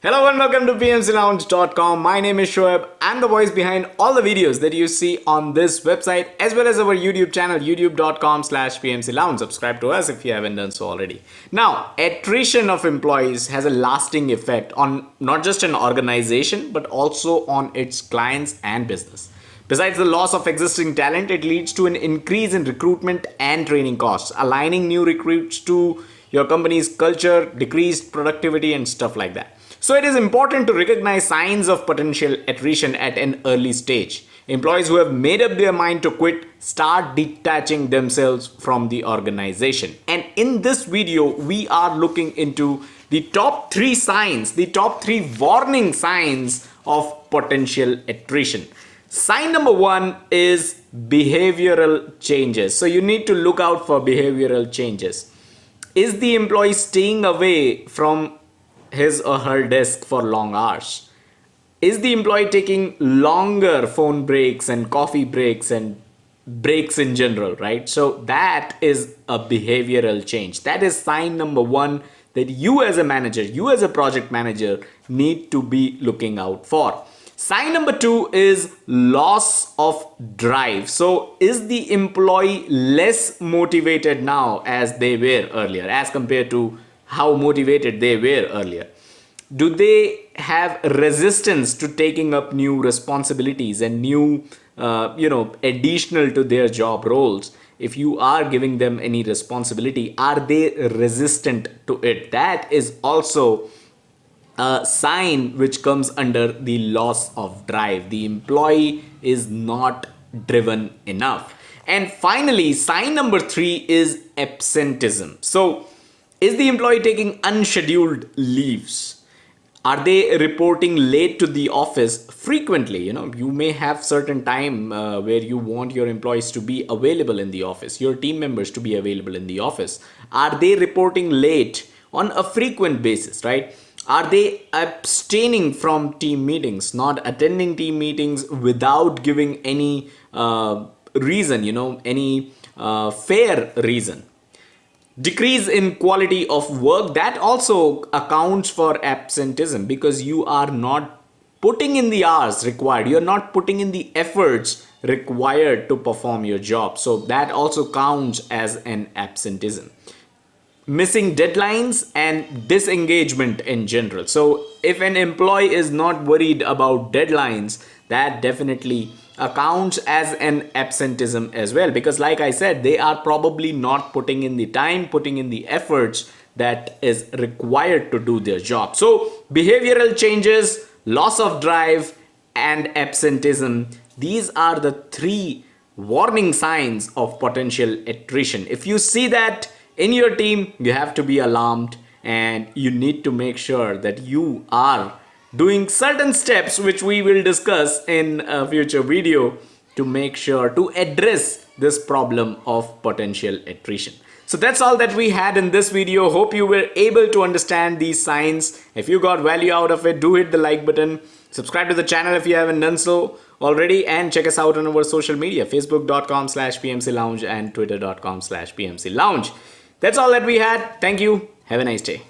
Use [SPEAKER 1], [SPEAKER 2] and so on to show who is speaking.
[SPEAKER 1] Hello and welcome to PMCLounge.com. My name is Shoaib. I'm the voice behind all the videos that you see on this website as well as our YouTube channel, youtube.com/PMCLounge. Subscribe to us if you haven't done so already. Now, attrition of employees has a lasting effect on not just an organization but also on its clients and business. Besides the loss of existing talent, it leads to an increase in recruitment and training costs, aligning new recruits to your company's culture, decreased productivity and stuff like that. So it is important to recognize signs of potential attrition at an early stage. Employees who have made up their mind to quit start detaching themselves from the organization. And in this video, we are looking into the top 3 signs, the top 3 warning signs of potential attrition. Sign number 1 is behavioral changes. So you need to look out for behavioral changes. Is the employee staying away from his or her desk for long hours? Is the employee taking longer phone breaks and coffee breaks and breaks in general, right? So that is a behavioral change. That is sign number 1 that you as a manager, you as a project manager need to be looking out for. Sign number 2 is loss of drive. So is the employee less motivated now as they were earlier, as compared to how motivated they were earlier? Do they have resistance to taking up new responsibilities and new, additional to their job roles? If you are giving them any responsibility, are they resistant to it? That is also a sign which comes under the loss of drive. The employee is not driven enough. And finally, sign number 3 is absentism. So is the employee taking unscheduled leaves? Are they reporting late to the office frequently? You may have certain time where you want your employees to be available in the office, your team members to be available in the office. Are they reporting late on a frequent basis, right? Are they abstaining from team meetings, not attending team meetings without giving any reason, any fair reason? Decrease in quality of work, that also accounts for absenteeism, because you are not putting in the hours required. You're not putting in the efforts required to perform your job. So that also counts as an absenteeism. Missing deadlines and disengagement in general. So if an employee is not worried about deadlines, that definitely accounts as an absenteeism as well, because like I said, they are probably not putting in the time, putting in the efforts that is required to do their job. So behavioral changes, loss of drive and absenteeism, these are the 3 warning signs of potential attrition. If you see that in your team, you have to be alarmed and you need to make sure that you are doing certain steps, which we will discuss in a future video, to make sure to address this problem of potential attrition. So that's all that we had in this video. Hope you were able to understand these signs. If you got value out of it, do hit the like button. Subscribe to the channel if you haven't done so already, and check us out on our social media, facebook.com/PMCLounge and twitter.com/PMCLounge. That's all that we had. Thank you. Have a nice day.